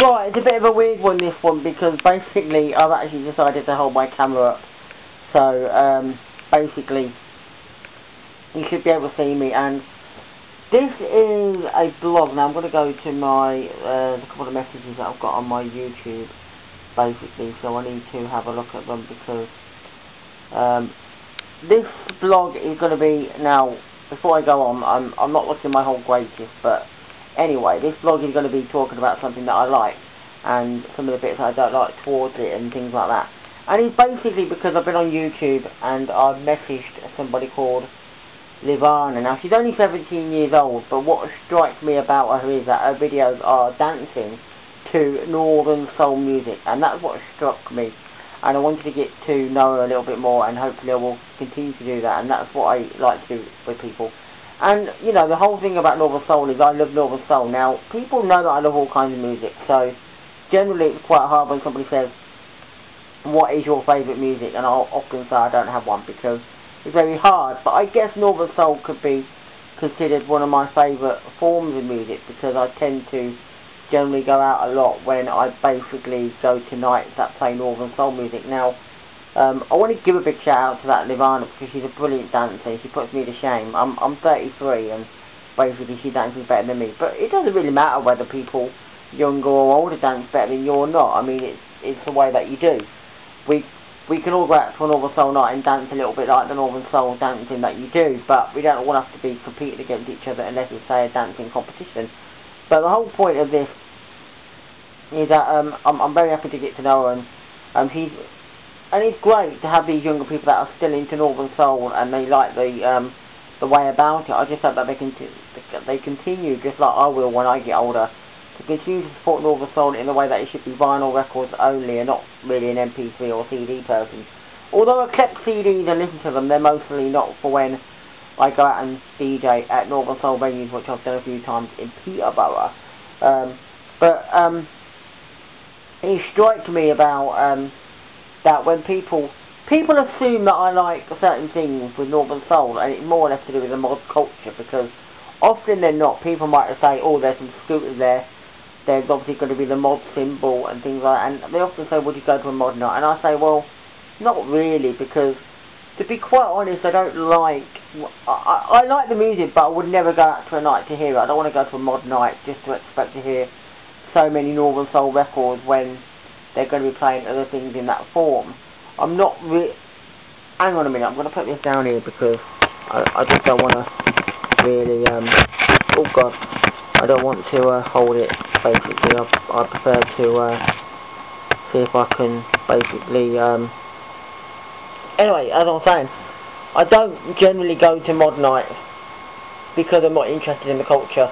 Right, it's a bit of a weird one, this one, because basically I've actually decided to hold my camera up. So, basically, you should be able to see me, and this is a blog. Now I'm going to go to my, a couple of messages that I've got on my YouTube, basically, so I need to have a look at them, because, this blog is going to be, now, before I go on, I'm not looking at my whole greatest, but anyway, this blog is going to be talking about something that I like, and some of the bits I don't like towards it, and things like that. And it's basically because I've been on YouTube, and I've messaged somebody called Levanna. Now, she's only 17 years old, but what strikes me about her is that her videos are dancing to Northern Soul music, and that's what struck me. And I wanted to get to know her a little bit more, and hopefully I will continue to do that, and that's what I like to do with people. And, you know, the whole thing about Northern Soul is I love Northern Soul. Now, people know that I love all kinds of music, so generally it's quite hard when somebody says, what is your favourite music? And I'll often say I don't have one, because it's very hard. But I guess Northern Soul could be considered one of my favourite forms of music, because I tend to generally go out a lot when I basically go to nights that play Northern Soul music. Now, I want to give a big shout out to that Levanna, because she's a brilliant dancer. She puts me to shame. I'm 33, and basically she dances better than me. But it doesn't really matter whether people younger or older dance better than you or not. I mean, it's the way that you do. We can all go out to a Northern Soul night and dance a little bit like the Northern Soul dancing that you do, but we don't all have to be competing against each other unless it's, say, a dancing competition. But the whole point of this is that I'm very happy to get to know her, and it's great to have these younger people that are still into Northern Soul and they like the way about it. I just hope that they continue, just like I will when I get older, to continue to support Northern Soul in the way that it should be vinyl records only, and not really an MP3 or CD person. Although I collect CDs and listen to them, they're mostly not for when I go out and DJ at Northern Soul venues, which I've done a few times in Peterborough. It strikes me about that when people assume that I like certain things with Northern Soul, and it's more or less to do with the mod culture, because often they're not. People might say, oh, there's some scooters there, there's obviously going to be the mod symbol and things like that, and they often say, would you go to a mod night? And I say, well, not really, because to be quite honest, I don't like, I like the music, but I would never go out to a night to hear it. I don't want to go to a mod night just to expect to hear so many Northern Soul records when they're going to be playing other things in that form. I'm not really... Hang on a minute, I'm going to put this down here, because I just don't want to really... oh God, I don't want to hold it, basically. I prefer to see if I can basically... Anyway, as I was saying, I don't generally go to mod nights because I'm not interested in the culture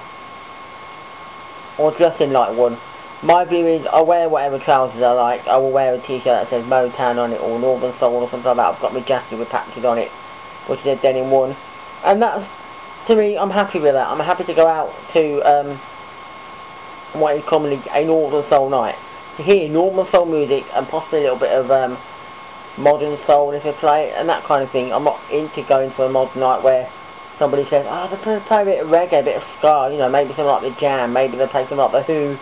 or dressing like one. My view is, I wear whatever trousers I like. I will wear a t-shirt that says Motown on it, or Northern Soul or something like that. I've got my jacket with patches on it, which is a denim one, and that's, to me, I'm happy with that. I'm happy to go out to what is commonly a Northern Soul night, to hear Northern Soul music and possibly a little bit of modern soul if they play it, and that kind of thing. I'm not into going to a mod night where somebody says, oh, they're going to play a bit of reggae, a bit of ska, you know, maybe something like the Jam, maybe they play something like the Who.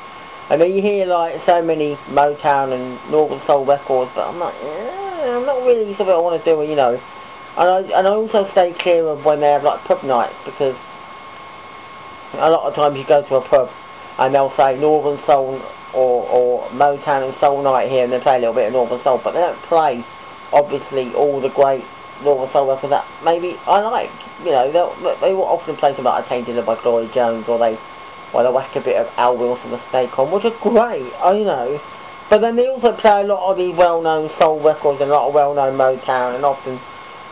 And then you hear like so many Motown and Northern Soul records, but I'm like, I'm not really something I want to do, you know. And I also stay clear of when they have like pub nights, because a lot of times you go to a pub and they'll say Northern Soul or Motown and Soul night here, and they play a little bit of Northern Soul, but they don't play obviously all the great Northern Soul records that maybe I like. You know, they will often play something like Tainted Love by Glory Jones, or they whack a bit of Al Wilson the Steak on, which are great, you know. But then they also play a lot of the well-known soul records and a lot of well-known Motown, and often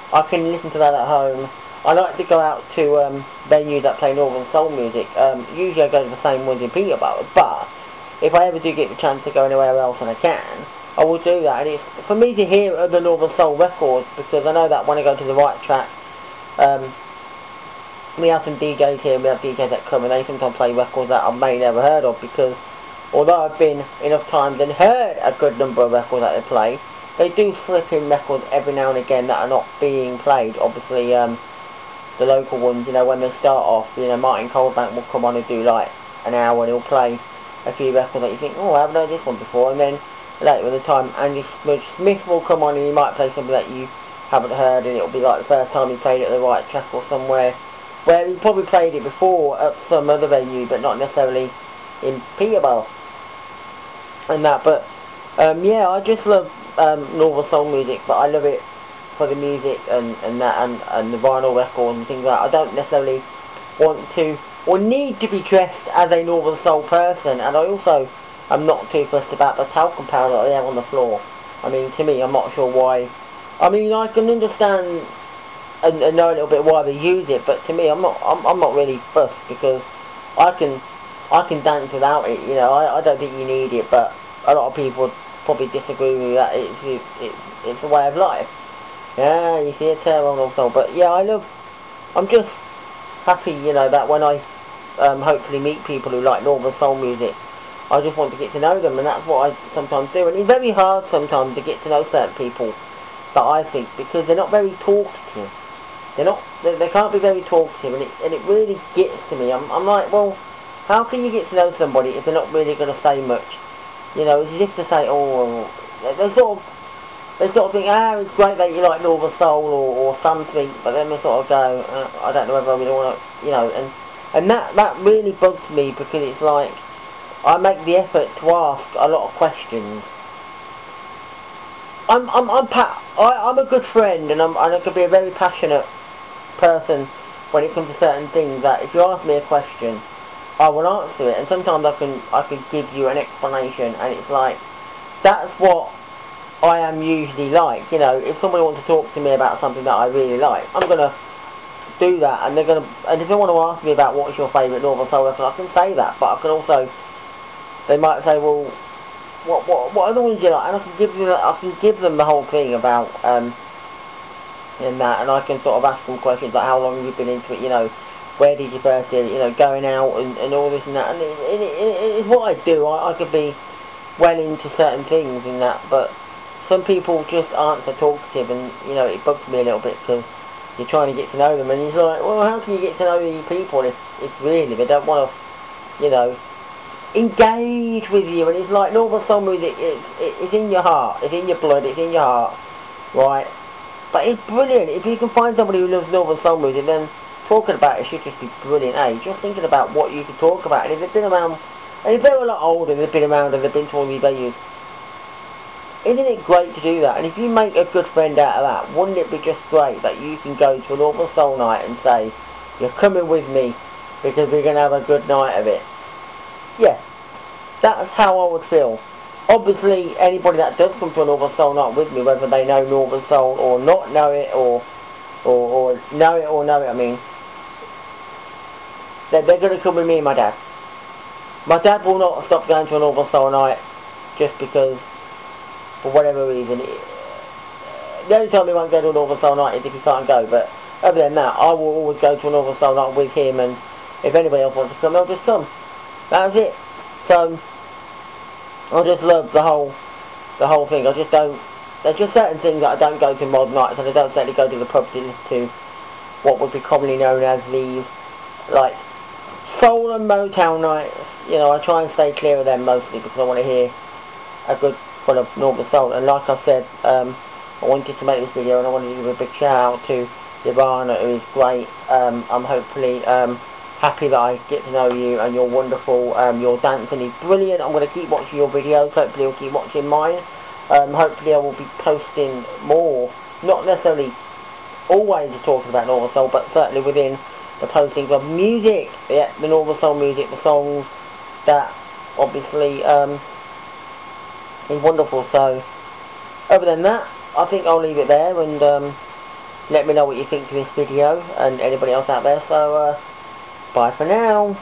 I can listen to that at home. I like to go out to venues that play Northern Soul music. Usually I go to the same ones in Peterborough, but if I ever do get the chance to go anywhere else and I can, I will do that. And it's for me to hear other Northern Soul records, because I know that when I go to the right track, we have some DJs here, and we have DJs that come, and they sometimes play records that I may never heard of, because although I've been enough times and heard a good number of records that they play, they do slip in records every now and again that are not being played. Obviously, the local ones, you know, when they start off, you know, Martin Coldbank will come on and do like an hour, and he'll play a few records that you think, oh, I haven't heard this one before, and then later in the time, Andy Smith will come on and he might play something that you haven't heard, and it'll be like the first time he played it at the right track or somewhere, where he probably played it before at some other venue, but not necessarily in Peterborough and that. But yeah, I just love Northern Soul music, but I love it for the music and the vinyl record and things like that. I don't necessarily want to or need to be dressed as a Northern Soul person, and I also am not too fussed about the talcum powder that they have on the floor. I mean, to me, I'm not sure why. I mean, I can understand and know a little bit why they use it, but to me, I'm not really fussed, because I can dance without it. You know, I don't think you need it, but a lot of people probably disagree with me that it's a way of life. Yeah, you see a term on also, but yeah, I'm just happy, you know, that when I hopefully meet people who like Northern Soul music, I just want to get to know them, and that's what I sometimes do. And it's very hard sometimes to get to know certain people that I think, because they're not very talkative. They can't be very talkative, and it really gets to me. I'm like, well, how can you get to know somebody if they're not really going to say much? You know, it's as if to say, oh, they sort of think, ah, it's great that you like Northern Soul or something, but then they sort of go, I don't know whether I really want to, you know, and that really bugs me, because it's like, I make the effort to ask a lot of questions. I'm a good friend, and I can be a very passionate person when it comes to certain things, that if you ask me a question, I will answer it, and sometimes I can give you an explanation, and it's like, that's what I am usually like. You know, if somebody wants to talk to me about something that I really like, I'm gonna do that, and if they want to ask me about what's your favourite Northern Soul record, I can say that, but I can also, they might say, well, what other ones do you like? And I can give them the whole thing about in that, and I can sort of ask them questions like, how long have you been into it? You know, where did you first do it? You know, going out and all this and that. And it's what I do. I could be well into certain things in that, but some people just aren't so talkative, and you know, it bugs me a little bit, because you're trying to get to know them, and it's like, well, how can you get to know these people if really they don't want to, you know, engage with you? And it's like, Northern Soul music, it's in your heart, it's in your blood, it's in your heart, right? But it's brilliant. If you can find somebody who loves Northern Soul music, then talking about it should just be brilliant, eh? Just thinking about what you could talk about, and if they've been around, and if they're a lot older, they've been around and they've been to all these venues, isn't it great to do that? And if you make a good friend out of that, wouldn't it be just great that you can go to an Northern Soul night and say, you're coming with me because we're going to have a good night of it? Yeah, that's how I would feel. Obviously, anybody that does come to a Northern Soul night with me, whether they know Northern Soul or not know it, or know it or know it, I mean, they're going to come with me and my dad. My dad will not stop going to a Northern Soul night just because, for whatever reason. The only time he won't go to a Northern Soul night is if he can't go, but other than that, I will always go to a Northern Soul night with him, and if anybody else wants to come, they'll just come. That's it. So I just love the whole thing. I just don't. There's just certain things that I don't go to mod nights, and I don't certainly go to the pubs to listen to what would be commonly known as these, like, soul and Motown nights. You know, I try and stay clear of them mostly, because I want to hear a good full of Northern Soul. And like I said, I wanted to make this video, and I wanted to give a big shout out to Levanna, who is great. I'm hopefully happy that I get to know you, and you're wonderful. Your dancing is brilliant. I'm going to keep watching your videos. Hopefully you'll keep watching mine. Hopefully I will be posting more, not necessarily always talking about Northern Soul, but certainly within the postings of music, yeah, the Northern Soul music, the songs that obviously is wonderful. So other than that, I think I'll leave it there, and let me know what you think to this video, and anybody else out there. So bye for now.